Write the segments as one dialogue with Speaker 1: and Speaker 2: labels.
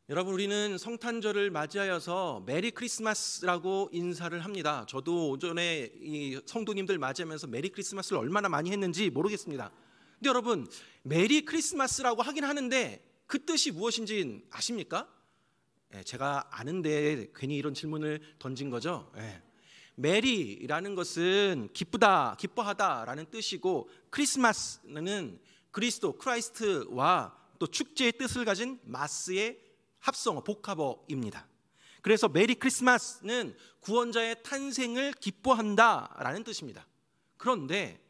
Speaker 1: 여러분, 우리는 성탄절을 맞이하여서 메리 크리스마스라고 인사를 합니다. 저도 오전에 이 성도님들 맞이하면서 메리 크리스마스를 얼마나 많이 했는지 모르겠습니다. 근데 여러분, 메리 크리스마스라고 하긴 하는데 그 뜻이 무엇인지 아십니까? 제가 아는데 괜히 이런 질문을 던진 거죠. 메리라는 것은 기쁘다, 기뻐하다라는 뜻이고, 크리스마스는 그리스도, 크라이스트와 또 축제의 뜻을 가진 마스의 합성어, 복합어입니다. 그래서 메리 크리스마스는 구원자의 탄생을 기뻐한다라는 뜻입니다. 그런데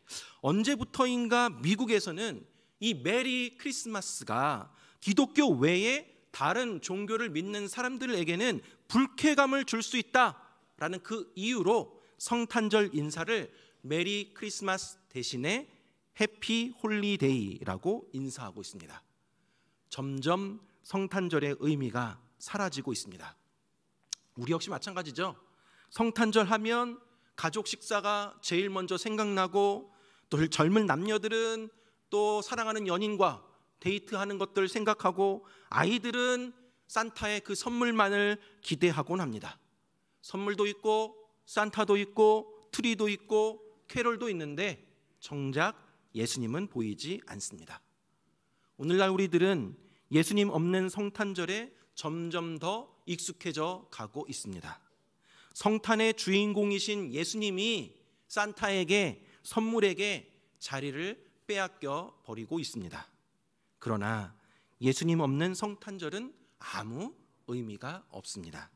Speaker 1: 언제부터인가 미국에서는 이 메리 크리스마스가 기독교 외에 다른 종교를 믿는 사람들에게는 불쾌감을 줄 수 있다라는 그 이유로 성탄절 인사를 메리 크리스마스 대신에 해피 홀리데이라고 인사하고 있습니다. 점점 성탄절의 의미가 사라지고 있습니다. 우리 역시 마찬가지죠. 성탄절 하면 가족 식사가 제일 먼저 생각나고, 또 젊은 남녀들은 또 사랑하는 연인과 데이트하는 것들 생각하고, 아이들은 산타의 그 선물만을 기대하곤 합니다. 선물도 있고 산타도 있고 트리도 있고 캐롤도 있는데 정작 예수님은 보이지 않습니다. 오늘날 우리들은 예수님 없는 성탄절에 점점 더 익숙해져 가고 있습니다. 성탄의 주인공이신 예수님이 산타에게, 선물에게 자리를 빼앗겨 버리고 있습니다. 그러나 예수님 없는 성탄절은 아무 의미가 없습니다.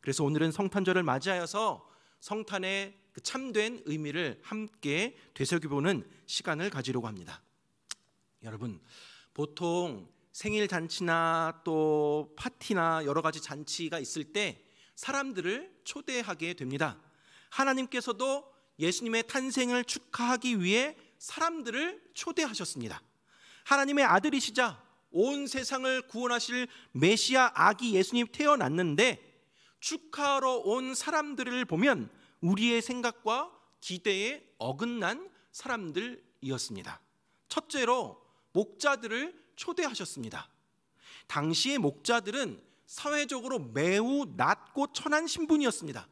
Speaker 1: 그래서 오늘은 성탄절을 맞이하여서 성탄의 그 참된 의미를 함께 되새겨보는 시간을 가지려고 합니다. 여러분, 보통 생일 잔치나 또 파티나 여러 가지 잔치가 있을 때 사람들을 초대하게 됩니다. 하나님께서도 예수님의 탄생을 축하하기 위해 사람들을 초대하셨습니다. 하나님의 아들이시자 온 세상을 구원하실 메시아 아기 예수님 태어났는데, 축하하러 온 사람들을 보면 우리의 생각과 기대에 어긋난 사람들이었습니다. 첫째로 목자들을 초대하셨습니다. 당시의 목자들은 사회적으로 매우 낮고 천한 신분이었습니다.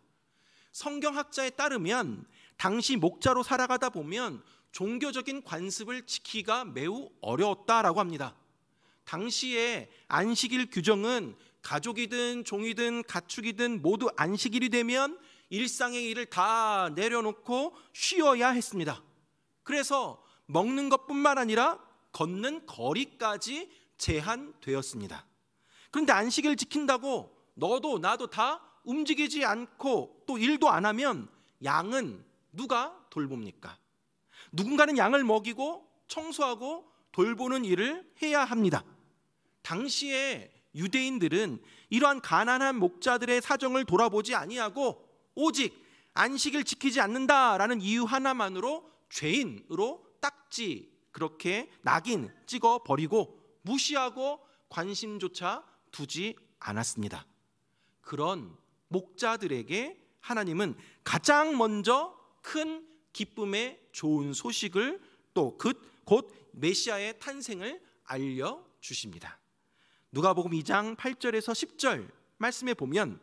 Speaker 1: 성경학자에 따르면 당시 목자로 살아가다 보면 종교적인 관습을 지키기가 매우 어려웠다라고 합니다. 당시에 안식일 규정은 가족이든 종이든 가축이든 모두 안식일이 되면 일상의 일을 다 내려놓고 쉬어야 했습니다. 그래서 먹는 것뿐만 아니라 걷는 거리까지 제한되었습니다. 그런데 안식일 지킨다고 너도 나도 다 움직이지 않고 또 일도 안 하면 양은 누가 돌봅니까? 누군가는 양을 먹이고 청소하고 돌보는 일을 해야 합니다. 당시에 유대인들은 이러한 가난한 목자들의 사정을 돌아보지 아니하고 오직 안식일 지키지 않는다라는 이유 하나만으로 죄인으로 딱지, 그렇게 낙인 찍어 버리고 무시하고 관심조차 두지 않았습니다. 그런 목자들에게 하나님은 가장 먼저 큰 기쁨의 좋은 소식을, 또 곧 메시아의 탄생을 알려주십니다. 누가복음 2장 8절에서 10절 말씀에 보면,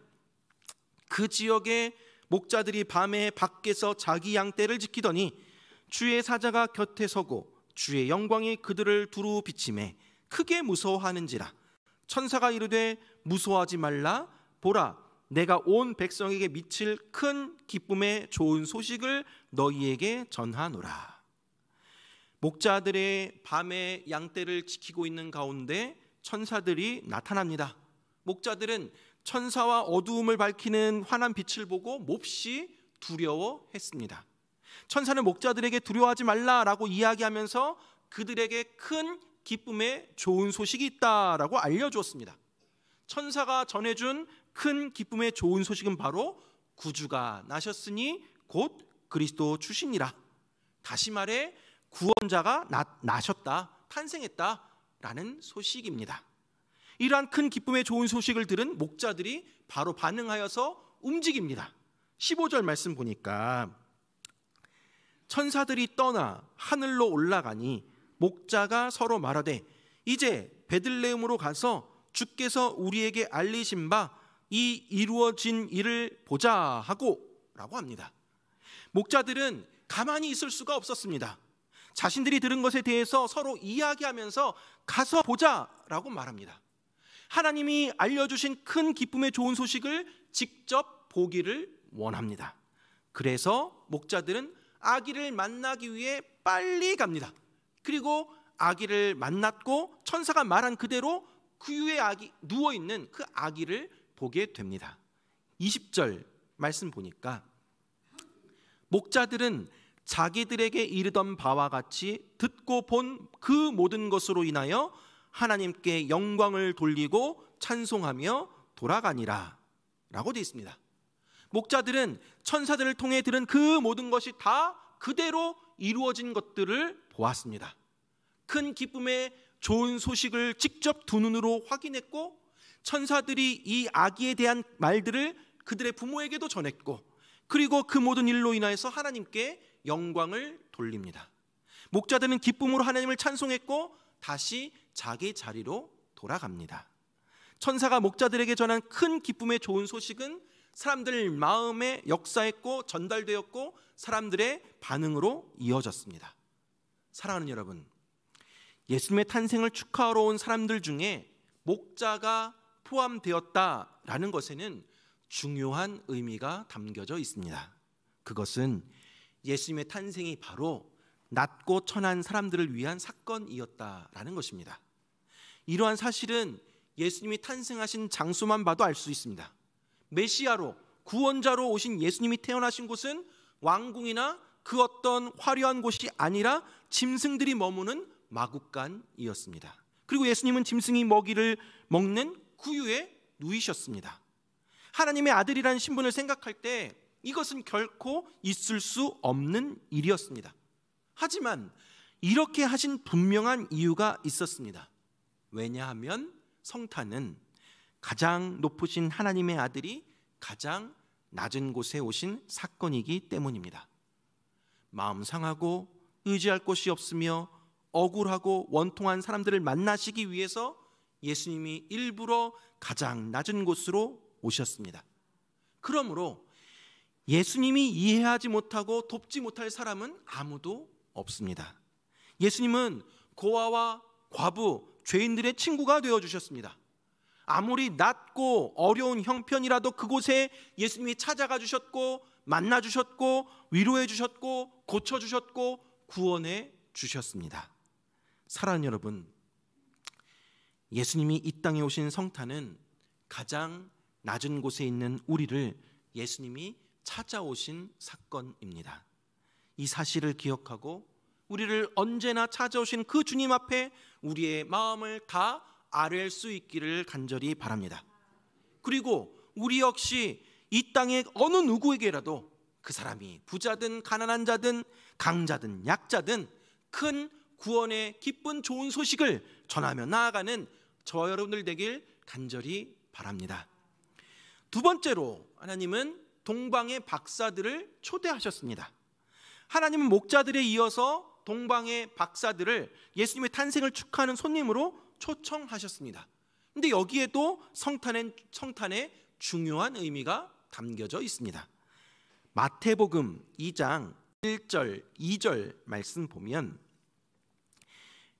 Speaker 1: 그 지역의 목자들이 밤에 밖에서 자기 양떼를 지키더니 주의 사자가 곁에 서고 주의 영광이 그들을 두루 비치매 크게 무서워하는지라. 천사가 이르되 무서워하지 말라. 보라, 내가 온 백성에게 미칠 큰 기쁨의 좋은 소식을 너희에게 전하노라. 목자들의 밤에 양떼를 지키고 있는 가운데 천사들이 나타납니다. 목자들은 천사와 어두움을 밝히는 환한 빛을 보고 몹시 두려워했습니다. 천사는 목자들에게 두려워하지 말라라고 이야기하면서 그들에게 큰 기쁨의 좋은 소식이 있다라고 알려주었습니다. 천사가 전해준 큰 기쁨의 좋은 소식은 바로 구주가 나셨으니 곧 그리스도 주시니라. 다시 말해 구원자가 나셨다, 탄생했다라는 소식입니다. 이러한 큰 기쁨의 좋은 소식을 들은 목자들이 바로 반응하여서 움직입니다. 15절 말씀 보니까 천사들이 떠나 하늘로 올라가니 목자가 서로 말하되 이제 베들레헴으로 가서 주께서 우리에게 알리신 바 이 이루어진 일을 보자 하고 라고 합니다. 목자들은 가만히 있을 수가 없었습니다. 자신들이 들은 것에 대해서 서로 이야기하면서 가서 보자라고 말합니다. 하나님이 알려주신 큰 기쁨의 좋은 소식을 직접 보기를 원합니다. 그래서 목자들은 아기를 만나기 위해 빨리 갑니다. 그리고 아기를 만났고 천사가 말한 그대로 구유의 아기, 누워있는 그 아기를 보게 됩니다. 20절 말씀 보니까 목자들은 자기들에게 이르던 바와 같이 듣고 본 그 모든 것으로 인하여 하나님께 영광을 돌리고 찬송하며 돌아가니라 라고 되어 있습니다. 목자들은 천사들을 통해 들은 그 모든 것이 다 그대로 이루어진 것들을 보았습니다. 큰 기쁨의 좋은 소식을 직접 두 눈으로 확인했고, 천사들이 이 아기에 대한 말들을 그들의 부모에게도 전했고, 그리고 그 모든 일로 인하여서 하나님께 영광을 돌립니다. 목자들은 기쁨으로 하나님을 찬송했고 다시 자기 자리로 돌아갑니다. 천사가 목자들에게 전한 큰 기쁨의 좋은 소식은 사람들 마음에 역사했고 전달되었고 사람들의 반응으로 이어졌습니다. 사랑하는 여러분, 예수님의 탄생을 축하하러 온 사람들 중에 목자가 포함되었다라는 것에는 중요한 의미가 담겨져 있습니다. 그것은 예수님의 탄생이 바로 낮고 천한 사람들을 위한 사건이었다라는 것입니다. 이러한 사실은 예수님이 탄생하신 장소만 봐도 알 수 있습니다. 메시아로, 구원자로 오신 예수님이 태어나신 곳은 왕궁이나 그 어떤 화려한 곳이 아니라 짐승들이 머무는 마구간이었습니다. 그리고 예수님은 짐승이 먹이를 먹는 구유에 누이셨습니다. 하나님의 아들이라는 신분을 생각할 때 이것은 결코 있을 수 없는 일이었습니다. 하지만 이렇게 하신 분명한 이유가 있었습니다. 왜냐하면 성탄은 가장 높으신 하나님의 아들이 가장 낮은 곳에 오신 사건이기 때문입니다. 마음 상하고 의지할 곳이 없으며 억울하고 원통한 사람들을 만나시기 위해서 예수님이 일부러 가장 낮은 곳으로 오셨습니다. 그러므로 예수님이 이해하지 못하고 돕지 못할 사람은 아무도 없습니다. 예수님은 고아와 과부, 죄인들의 친구가 되어주셨습니다. 아무리 낮고 어려운 형편이라도 그곳에 예수님이 찾아가 주셨고 만나 주셨고 위로해 주셨고 고쳐 주셨고 구원해 주셨습니다. 사랑하는 여러분, 예수님이 이 땅에 오신 성탄은 가장 낮은 곳에 있는 우리를 예수님이 찾아오신 사건입니다. 이 사실을 기억하고 우리를 언제나 찾아오신 그 주님 앞에 우리의 마음을 다 아뢰 수 있기를 간절히 바랍니다. 그리고 우리 역시 이 땅의 어느 누구에게라도 그 사람이 부자든 가난한 자든 강자든 약자든 큰 구원의 기쁜 좋은 소식을 전하며 나아가는 저와 여러분들 되길 간절히 바랍니다. 두 번째로 하나님은 동방의 박사들을 초대하셨습니다. 하나님은 목자들에 이어서 동방의 박사들을 예수님의 탄생을 축하하는 손님으로 초청하셨습니다. 그런데 여기에도 성탄의 중요한 의미가 담겨져 있습니다. 마태복음 2장 1절 2절 말씀 보면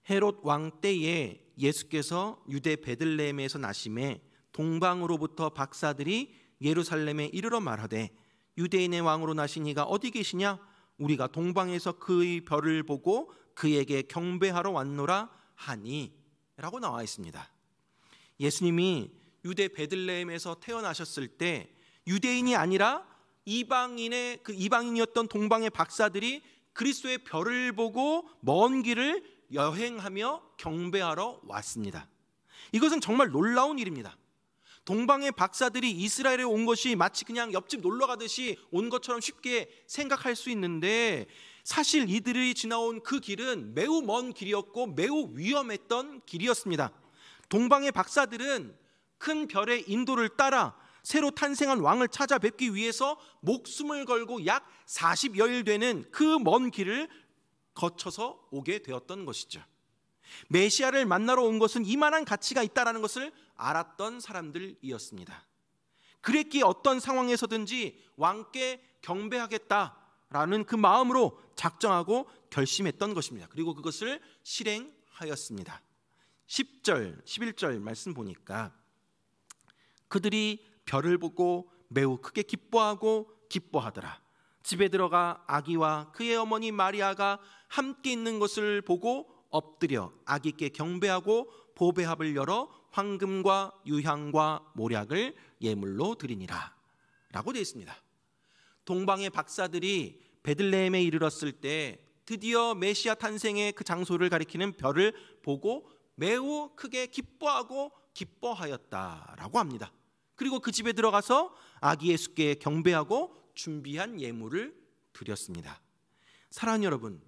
Speaker 1: 헤롯 왕 때에 예수께서 유대 베들레헴에서 나심에 동방으로부터 박사들이 예루살렘에 이르러 말하되 유대인의 왕으로 나신 이가 어디 계시냐? 우리가 동방에서 그의 별을 보고 그에게 경배하러 왔노라 하니 라고 나와 있습니다. 예수님이 유대 베들레헴에서 태어나셨을 때 유대인이 아니라 이방인이었던 동방의 박사들이 그리스도의 별을 보고 먼 길을 여행하며 경배하러 왔습니다. 이것은 정말 놀라운 일입니다. 동방의 박사들이 이스라엘에 온 것이 마치 그냥 옆집 놀러 가듯이 온 것처럼 쉽게 생각할 수 있는데 사실 이들이 지나온 그 길은 매우 먼 길이었고 매우 위험했던 길이었습니다. 동방의 박사들은 큰 별의 인도를 따라 새로 탄생한 왕을 찾아뵙기 위해서 목숨을 걸고 약 40여일 되는 그 먼 길을 거쳐서 오게 되었던 것이죠. 메시아를 만나러 온 것은 이만한 가치가 있다는 것을 알았던 사람들이었습니다. 그랬기에 어떤 상황에서든지 왕께 경배하겠다라는 그 마음으로 작정하고 결심했던 것입니다. 그리고 그것을 실행하였습니다. 10절, 11절 말씀 보니까 그들이 별을 보고 매우 크게 기뻐하고 기뻐하더라. 집에 들어가 아기와 그의 어머니 마리아가 함께 있는 것을 보고 엎드려 아기께 경배하고 보배합을 열어 황금과 유향과 모략을 예물로 드리니라 라고 되어 있습니다. 동방의 박사들이 베들레헴에 이르렀을 때 드디어 메시아 탄생의 그 장소를 가리키는 별을 보고 매우 크게 기뻐하고 기뻐하였다라고 합니다. 그리고 그 집에 들어가서 아기 예수께 경배하고 준비한 예물을 드렸습니다. 사랑하는 여러분,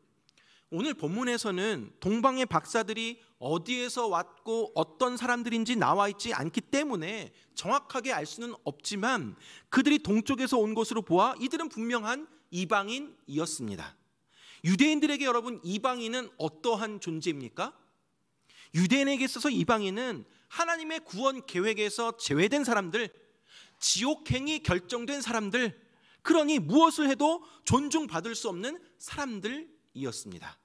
Speaker 1: 오늘 본문에서는 동방의 박사들이 어디에서 왔고 어떤 사람들인지 나와 있지 않기 때문에 정확하게 알 수는 없지만 그들이 동쪽에서 온 것으로 보아 이들은 분명한 이방인이었습니다. 유대인들에게 여러분, 이방인은 어떠한 존재입니까? 유대인에게 있어서 이방인은 하나님의 구원 계획에서 제외된 사람들, 지옥행이 결정된 사람들, 그러니 무엇을 해도 존중받을 수 없는 사람들이었습니다.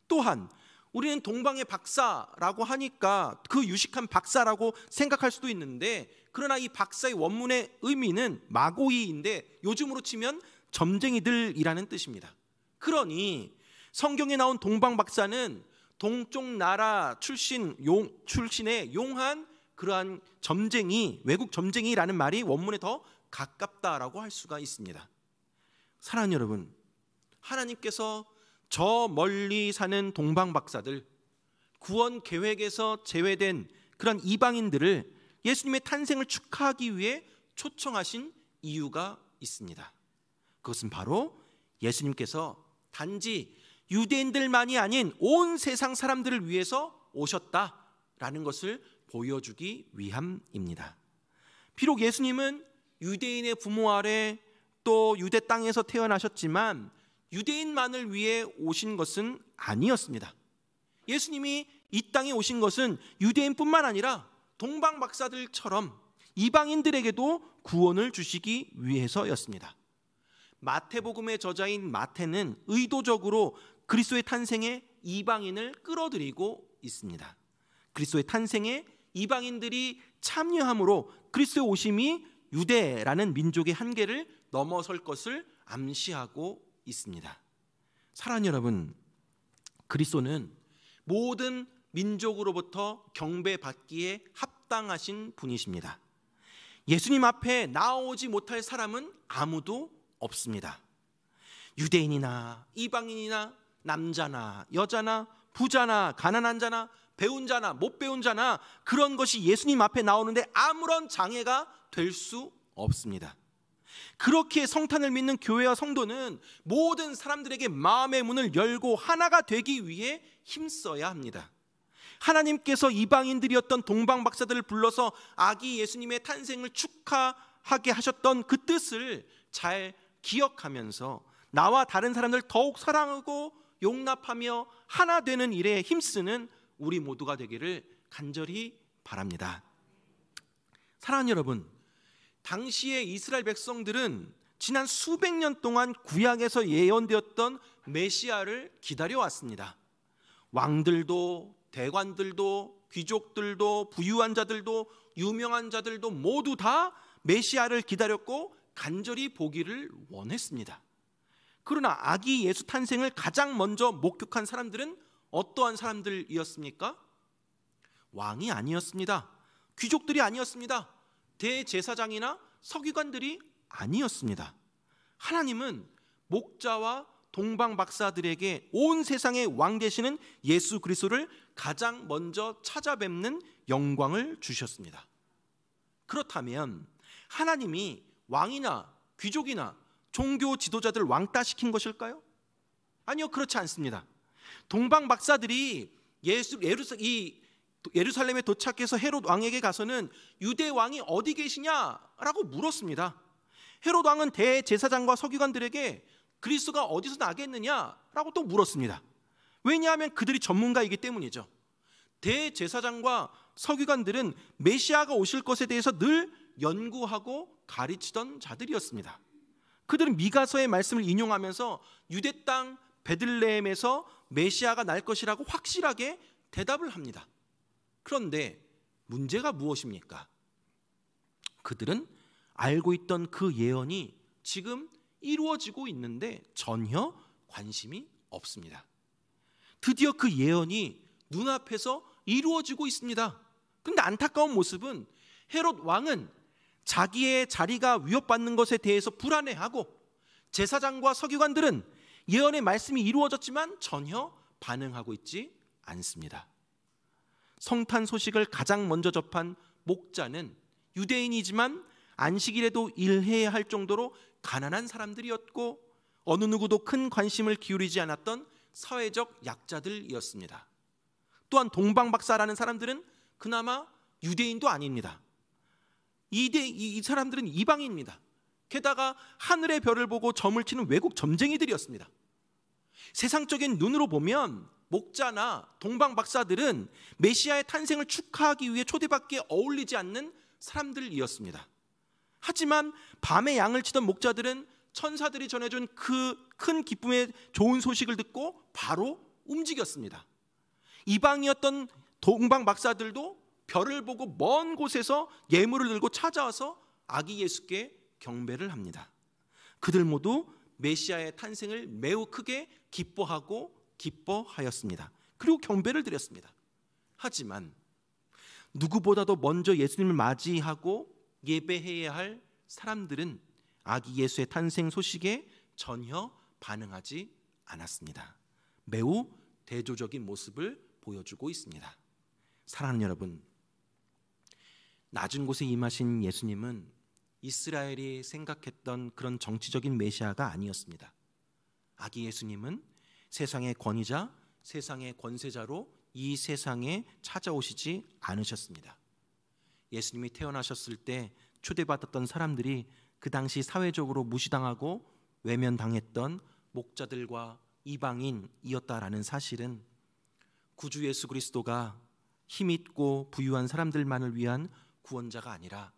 Speaker 1: 또한 우리는 동방의 박사라고 하니까 그 유식한 박사라고 생각할 수도 있는데, 그러나 이 박사의 원문의 의미는 마고이인데 요즘으로 치면 점쟁이들이라는 뜻입니다. 그러니 성경에 나온 동방 박사는 동쪽 나라 출신의 용한 그러한 점쟁이, 외국 점쟁이라는 말이 원문에 더 가깝다라고 할 수가 있습니다. 사랑하는 여러분, 하나님께서 저 멀리 사는 동방 박사들, 구원 계획에서 제외된 그런 이방인들을 예수님의 탄생을 축하하기 위해 초청하신 이유가 있습니다. 그것은 바로 예수님께서 단지 유대인들만이 아닌 온 세상 사람들을 위해서 오셨다라는 것을 보여주기 위함입니다. 비록 예수님은 유대인의 부모 아래 또 유대 땅에서 태어나셨지만 유대인만을 위해 오신 것은 아니었습니다. 예수님이 이 땅에 오신 것은 유대인뿐만 아니라 동방 박사들처럼 이방인들에게도 구원을 주시기 위해서였습니다. 마태복음의 저자인 마태는 의도적으로 그리스도의 탄생에 이방인을 끌어들이고 있습니다. 그리스도의 탄생에 이방인들이 참여함으로 그리스도의 오심이 유대라는 민족의 한계를 넘어설 것을 암시하고 있습니다. 사랑하는 여러분, 그리스도는 모든 민족으로부터 경배받기에 합당하신 분이십니다. 예수님 앞에 나오지 못할 사람은 아무도 없습니다. 유대인이나 이방인이나 남자나 여자나 부자나 가난한 자나 배운 자나 못 배운 자나 그런 것이 예수님 앞에 나오는데 아무런 장애가 될 수 없습니다. 그렇게 성탄을 믿는 교회와 성도는 모든 사람들에게 마음의 문을 열고 하나가 되기 위해 힘써야 합니다. 하나님께서 이방인들이었던 동방 박사들을 불러서 아기 예수님의 탄생을 축하하게 하셨던 그 뜻을 잘 기억하면서 나와 다른 사람들 더욱 사랑하고 용납하며 하나 되는 일에 힘쓰는 우리 모두가 되기를 간절히 바랍니다. 사랑하는 여러분, 당시의 이스라엘 백성들은 지난 수백 년 동안 구약에서 예언되었던 메시아를 기다려왔습니다. 왕들도 대관들도 귀족들도 부유한 자들도 유명한 자들도 모두 다 메시아를 기다렸고 간절히 보기를 원했습니다. 그러나 아기 예수 탄생을 가장 먼저 목격한 사람들은 어떠한 사람들이었습니까? 왕이 아니었습니다. 귀족들이 아니었습니다. 대제사장이나 서기관들이 아니었습니다. 하나님은 목자와 동방 박사들에게 온 세상의 왕 되시는 예수 그리스도를 가장 먼저 찾아뵙는 영광을 주셨습니다. 그렇다면 하나님이 왕이나 귀족이나 종교 지도자들 왕따시킨 것일까요? 아니요, 그렇지 않습니다. 동방 박사들이 예루살렘에 도착해서 헤롯 왕에게 가서는 유대 왕이 어디 계시냐라고 물었습니다. 헤롯 왕은 대제사장과 서기관들에게 그리스도가 어디서 나겠느냐라고 또 물었습니다. 왜냐하면 그들이 전문가이기 때문이죠. 대제사장과 서기관들은 메시아가 오실 것에 대해서 늘 연구하고 가르치던 자들이었습니다. 그들은 미가서의 말씀을 인용하면서 유대 땅 베들레헴에서 메시아가 날 것이라고 확실하게 대답을 합니다. 그런데 문제가 무엇입니까? 그들은 알고 있던 그 예언이 지금 이루어지고 있는데 전혀 관심이 없습니다. 드디어 그 예언이 눈앞에서 이루어지고 있습니다. 그런데 안타까운 모습은 헤롯 왕은 자기의 자리가 위협받는 것에 대해서 불안해하고, 제사장과 서기관들은 예언의 말씀이 이루어졌지만 전혀 반응하고 있지 않습니다. 성탄 소식을 가장 먼저 접한 목자는 유대인이지만 안식일에도 일해야 할 정도로 가난한 사람들이었고, 어느 누구도 큰 관심을 기울이지 않았던 사회적 약자들이었습니다. 또한 동방박사라는 사람들은 그나마 유대인도 아닙니다. 이 사람들은 이방인입니다. 게다가 하늘의 별을 보고 점을 치는 외국 점쟁이들이었습니다. 세상적인 눈으로 보면 목자나 동방박사들은 메시아의 탄생을 축하하기 위해 초대받기에 어울리지 않는 사람들이었습니다. 하지만 밤에 양을 치던 목자들은 천사들이 전해준 그 큰 기쁨의 좋은 소식을 듣고 바로 움직였습니다. 이방이었던 동방 박사들도 별을 보고 먼 곳에서 예물을 들고 찾아와서 아기 예수께 경배를 합니다. 그들 모두 메시아의 탄생을 매우 크게 기뻐하였습니다. 그리고 경배를 드렸습니다. 하지만 누구보다도 먼저 예수님을 맞이하고 예배해야 할 사람들은 아기 예수의 탄생 소식에 전혀 반응하지 않았습니다. 매우 대조적인 모습을 보여주고 있습니다. 사랑하는 여러분, 낮은 곳에 임하신 예수님은 이스라엘이 생각했던 그런 정치적인 메시아가 아니었습니다. 아기 예수님은 세상의 권위자, 세상의 권세자로 이 세상에 찾아오시지 않으셨습니다. 예수님이 태어나셨을 때 초대받았던 사람들이 그 당시 사회적으로 무시당하고 외면당했던 목자들과 이방인이었다라는 사실은 구주 예수 그리스도가 힘있고 부유한 사람들만을 위한 구원자가 아니라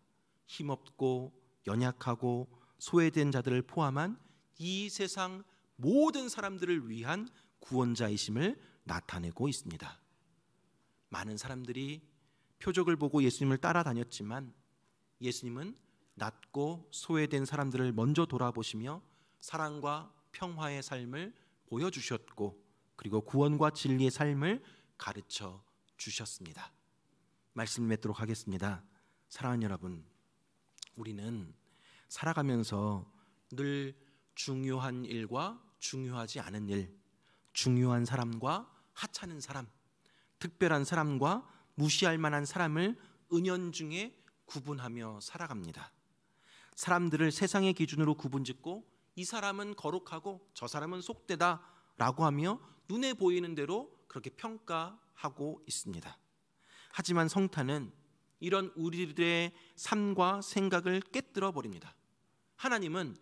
Speaker 1: 힘없고 연약하고 소외된 자들을 포함한 이 세상 모든 사람들을 위한 구원자이심을 나타내고 있습니다. 많은 사람들이 표적을 보고 예수님을 따라다녔지만 예수님은 낮고 소외된 사람들을 먼저 돌아보시며 사랑과 평화의 삶을 보여주셨고, 그리고 구원과 진리의 삶을 가르쳐 주셨습니다. 말씀 맺도록 하겠습니다. 사랑하는 여러분, 우리는 살아가면서 늘 중요한 일과 중요하지 않은 일, 중요한 사람과 하찮은 사람, 특별한 사람과 무시할 만한 사람을 은연중에 구분하며 살아갑니다. 사람들을 세상의 기준으로 구분짓고 이 사람은 거룩하고 저 사람은 속되다 라고 하며 눈에 보이는 대로 그렇게 평가하고 있습니다. 하지만 성탄은 이런 우리들의 삶과 생각을 깨뜨려 버립니다. 하나님은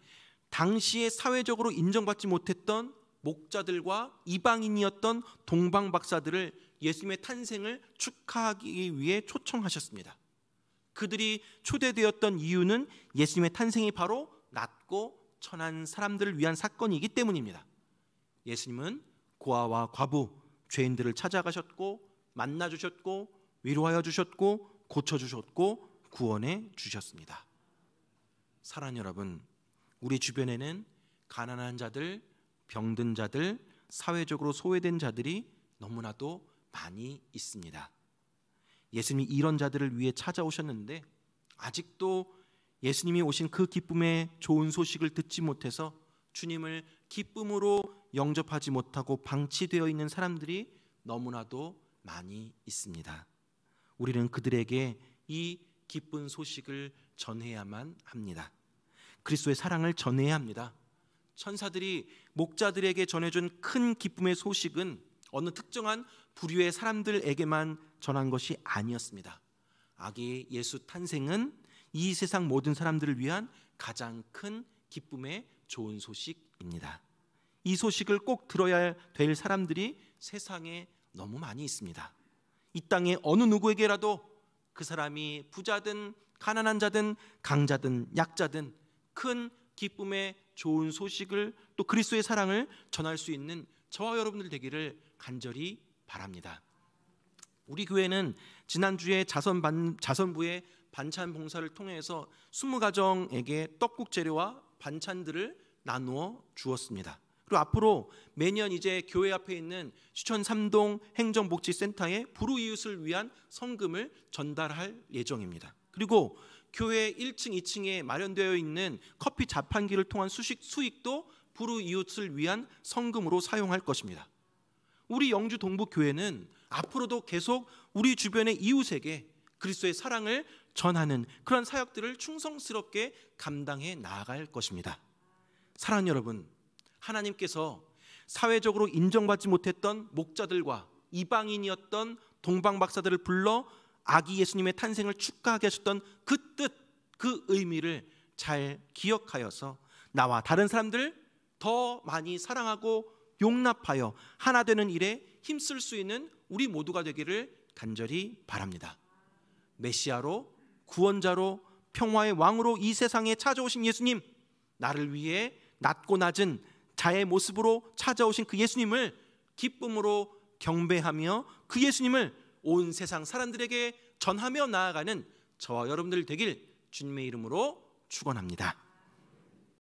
Speaker 1: 당시에 사회적으로 인정받지 못했던 목자들과 이방인이었던 동방박사들을 예수님의 탄생을 축하하기 위해 초청하셨습니다. 그들이 초대되었던 이유는 예수님의 탄생이 바로 낮고 천한 사람들을 위한 사건이기 때문입니다. 예수님은 고아와 과부, 죄인들을 찾아가셨고 만나주셨고 위로하여 주셨고 고쳐주셨고 구원해 주셨습니다. 사랑하는 여러분, 우리 주변에는 가난한 자들, 병든 자들, 사회적으로 소외된 자들이 너무나도 많이 있습니다. 예수님이 이런 자들을 위해 찾아오셨는데 아직도 예수님이 오신 그 기쁨의 좋은 소식을 듣지 못해서 주님을 기쁨으로 영접하지 못하고 방치되어 있는 사람들이 너무나도 많이 있습니다. 우리는 그들에게 이 기쁜 소식을 전해야만 합니다. 그리스도의 사랑을 전해야 합니다. 천사들이 목자들에게 전해준 큰 기쁨의 소식은 어느 특정한 부류의 사람들에게만 전한 것이 아니었습니다. 아기 예수 탄생은 이 세상 모든 사람들을 위한 가장 큰 기쁨의 좋은 소식입니다. 이 소식을 꼭 들어야 될 사람들이 세상에 너무 많이 있습니다. 이 땅에 어느 누구에게라도 그 사람이 부자든 가난한 자든 강자든 약자든 큰 기쁨의 좋은 소식을 또 그리스도의 사랑을 전할 수 있는 저와 여러분들 되기를 간절히 바랍니다. 우리 교회는 지난주에 자선부의 반찬 봉사를 통해서 20가정에게 떡국 재료와 반찬들을 나누어 주었습니다. 그리고 앞으로 매년 이제 교회 앞에 있는 시천 3동 행정복지센터에 불우이웃을 위한 성금을 전달할 예정입니다. 그리고 교회 1층, 2층에 마련되어 있는 커피 자판기를 통한 수익도 불우이웃을 위한 성금으로 사용할 것입니다. 우리 영주 동북교회는 앞으로도 계속 우리 주변의 이웃에게 그리스도의 사랑을 전하는 그런 사역들을 충성스럽게 감당해 나아갈 것입니다. 사랑하는 여러분, 하나님께서 사회적으로 인정받지 못했던 목자들과 이방인이었던 동방박사들을 불러 아기 예수님의 탄생을 축하하게 하셨던 그 뜻, 그 의미를 잘 기억하여서 나와 다른 사람들 더 많이 사랑하고 용납하여 하나 되는 일에 힘쓸 수 있는 우리 모두가 되기를 간절히 바랍니다. 메시아로, 구원자로, 평화의 왕으로 이 세상에 찾아오신 예수님, 나를 위해 낮고 낮은 자의 모습으로 찾아오신 그 예수님을 기쁨으로 경배하며 그 예수님을 온 세상 사람들에게 전하며 나아가는 저와 여러분들 되길 주님의 이름으로 축원합니다.